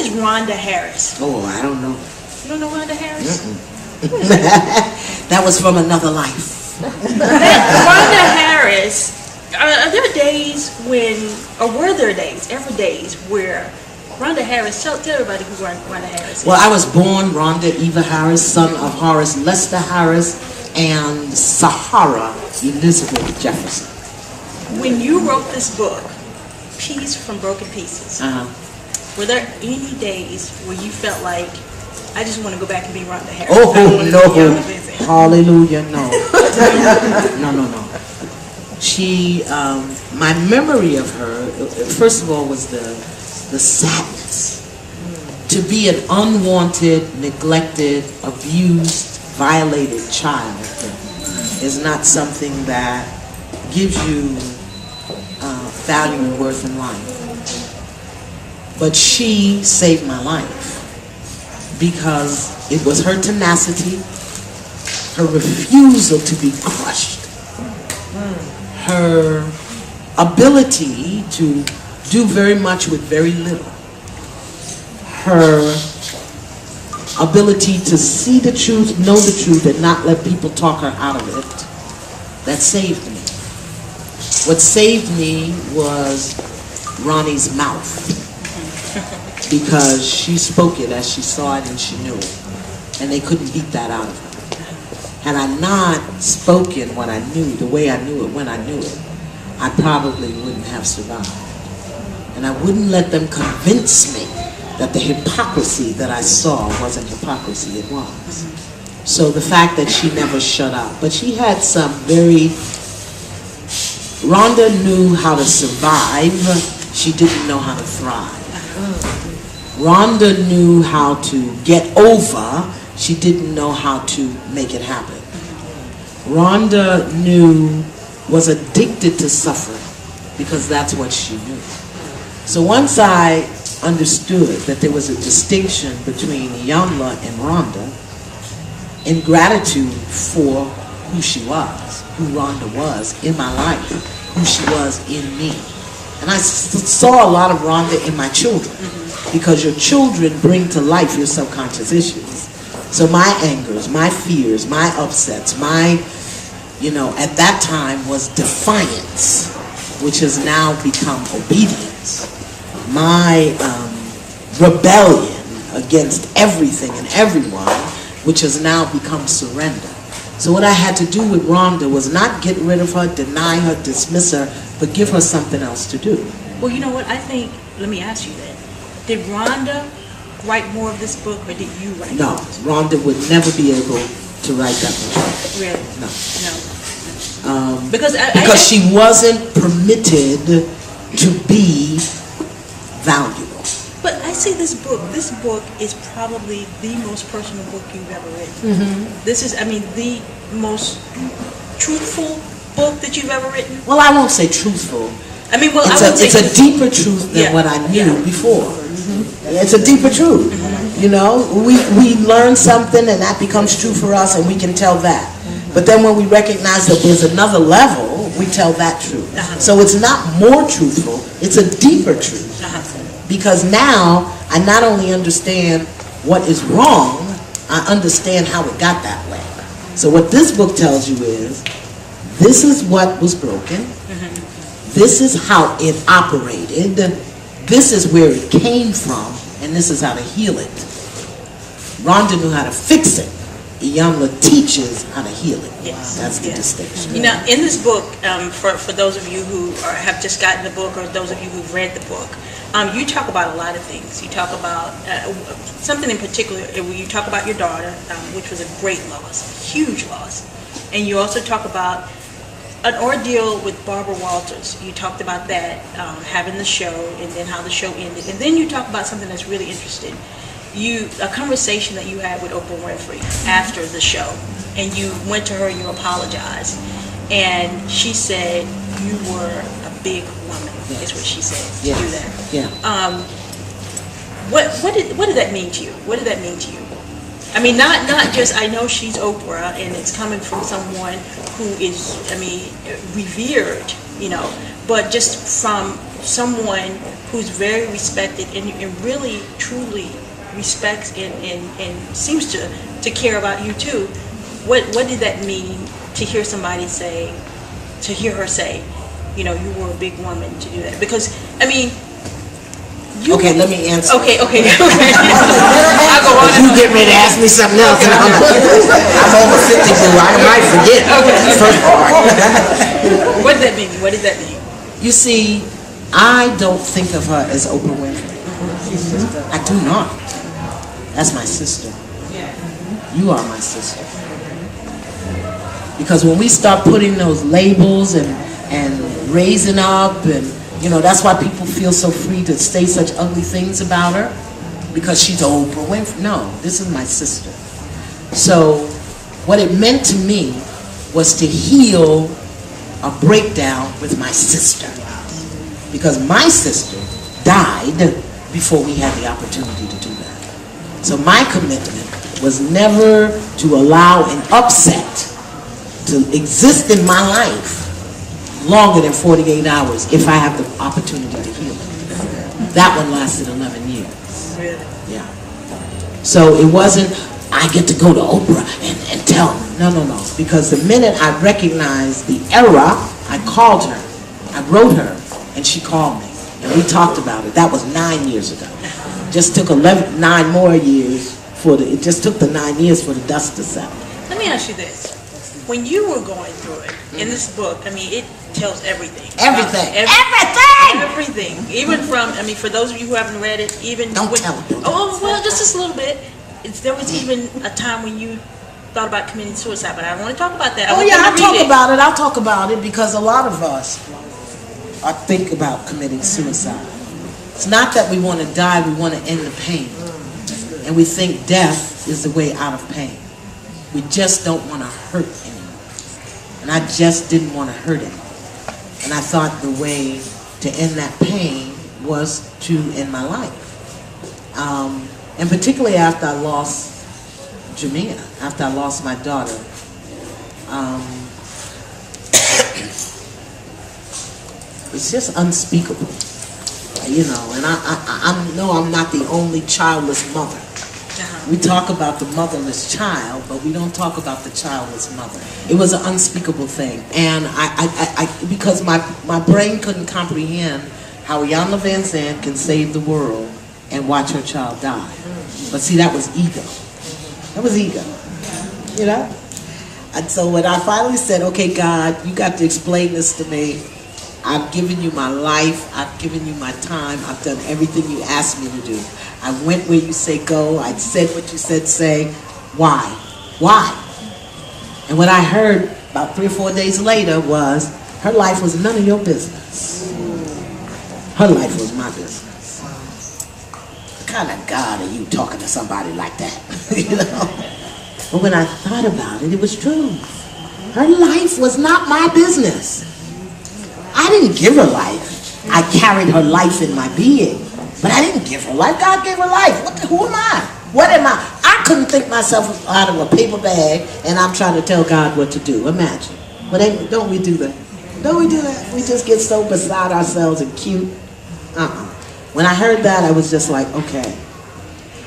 is Rhonda Harris? Oh, I don't know. You don't know Rhonda Harris? That was from another life. Rhonda Harris, are there days when, or were there days, ever days, where Rhonda Harris, tell everybody who Rhonda Harris is. Well, I was born Rhonda Eva Harris, son of Horace Lester Harris and Sahara Elizabeth Jefferson. When you wrote this book, Piece from Broken Pieces, were there any days where you felt like, I just want to go back and be Rhonda Harris? Oh, no. Hallelujah, no. No. She, my memory of her, first of all, was the sadness. To be an unwanted, neglected, abused, violated child is not something that gives you value and worth in life. But she saved my life because it was her tenacity, her refusal to be crushed, her ability to do very much with very little, her ability to see the truth, know the truth, and not let people talk her out of it, that saved me. What saved me was Ronnie's mouth, because she spoke it as she saw it and she knew it, and they couldn't beat that out of her. Had I not spoken what I knew, the way I knew it, when I knew it, I probably wouldn't have survived. And I wouldn't let them convince me that the hypocrisy that I saw wasn't hypocrisy, it was. So the fact that she never shut up, but she had some very, Rhonda knew how to survive, she didn't know how to thrive. Rhonda knew how to get over, she didn't know how to make it happen. Rhonda was addicted to suffering because that's what she knew. So once I understood that there was a distinction between Iyanla and Rhonda in gratitude for who she was, who Rhonda was in my life, who she was in me. And I saw a lot of Rhonda in my children, because your children bring to life your subconscious issues. So my angers, my fears, my upsets, my, at that time was defiance, which has now become obedience. My rebellion against everything and everyone, which has now become surrender. So what I had to do with Rhonda was not get rid of her, deny her, dismiss her, but give her something else to do. Well, you know what, I think, let me ask you that. Did Rhonda write more of this book, or did you write it? No, Rhonda would never be able to write that much. Really? No. Because she wasn't permitted to be valuable. But I see this book is probably the most personal book you've ever written. This is, the most truthful book that you've ever written. Well, I won't say truthful. It's a deeper truth than what I knew before. It's a deeper truth. We learn something and that becomes true for us, and we can tell that. But then when we recognize that there's another level, we tell that truth. So it's not more truthful, it's a deeper truth. Because now I not only understand what is wrong, I understand how it got that way. So what this book tells you is, this is what was broken, this is how it operated, this is where it came from, and this is how to heal it. Rhonda knew how to fix it. Iyanla teaches how to heal it. Yes. That's the distinction. In this book, for those of you who have just gotten the book, or those of you who've read the book, you talk about a lot of things. You talk about something in particular. You talk about your daughter, which was a great loss, huge loss. And you also talk about an ordeal with Barbara Walters. You talked about that, having the show, and then how the show ended. And then you talk about something that's really interesting. A conversation that you had with Oprah Winfrey after the show, and you went to her and you apologized, and she said you were a big woman. Is what she said to do that. Yeah. What did that mean to you? What did that mean to you? Not just, I know she's Oprah and it's coming from someone who is, revered, but just from someone who's very respected and really, truly respects and seems to care about you too. What did that mean to hear somebody say, to hear her say, you know, you were a big woman to do that? Because, I mean, okay, let me answer. Okay. I'll go on. You get ready to ask me something else, and I'm over 50, so I might forget. First part. What does that mean? What does that mean? You see, I don't think of her as Oprah Winfrey. I do not. That's my sister. You are my sister. Because when we start putting those labels and raising up, and you know, that's why people feel so free to say such ugly things about her, because she's Oprah Winfrey. No, this is my sister. So what it meant to me was to heal a breakdown with my sister, because my sister died before we had the opportunity to do that. So my commitment was never to allow an upset to exist in my life longer than 48 hours if I have the opportunity to heal it. That one lasted 11 years. Really? Yeah. So it wasn't, I get to go to Oprah and tell her. No. Because the minute I recognized the error, I called her. I wrote her, and she called me. And we talked about it. That was 9 years ago. Just took 9 more years it just took the 9 years for the dust to settle. Let me ask you this. When you were going through it, in this book, I mean, it tells everything. Everything. Everything. Even from, I mean, for those of you who haven't read it, even... Don't tell them. Oh, well, just a little bit. There was even a time when you thought about committing suicide, but I don't want to talk about that. I'll talk about it because a lot of us think about committing suicide. It's not that we want to die, we want to end the pain. And we think death is the way out of pain. We just don't want to hurt anyone. And I just didn't want to hurt anyone. And I thought the way to end that pain was to end my life. And particularly after I lost Jamia, after I lost my daughter. It's just unspeakable. You know, and I know I'm not the only childless mother. We talk about the motherless child, but we don't talk about the childless mother. It was an unspeakable thing. And because my brain couldn't comprehend how Iyanla Vanzant can save the world and watch her child die. But see, that was ego. That was ego. You know? And so when I finally said, okay, God, you got to explain this to me. I've given you my life. I've given you my time. I've done everything you asked me to do. I went where you say go. I said what you said say. Why? Why? And what I heard about 3 or 4 days later was, her life was none of your business. Her life was my business. What kind of God are you talking to somebody like that? You know? But when I thought about it, it was true. Her life was not my business. I didn't give her life. I carried her life in my being. But I didn't give her life. God gave her life. Who am I? What am I? I couldn't think myself out of a paper bag and I'm trying to tell God what to do. Imagine. But don't we do that? Don't we do that? We just get so beside ourselves and cute. When I heard that, I was just like, okay.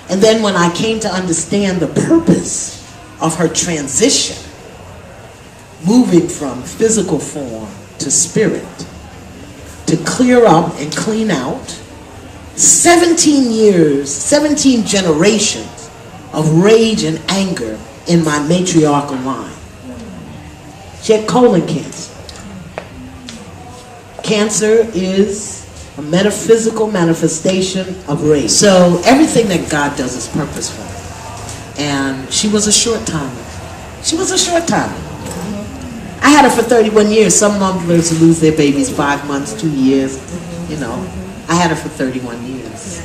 And then when I came to understand the purpose of her transition, moving from physical form to spirit, to clear up and clean out 17 years, 17 generations of rage and anger in my matriarchal line. She had colon cancer. Cancer is a metaphysical manifestation of rage. So everything that God does is purposeful. And she was a short timer. She was a short timer. I had her for 31 years. Some mothers lose their babies 5 months, 2 years, you know. I had her for 31 years.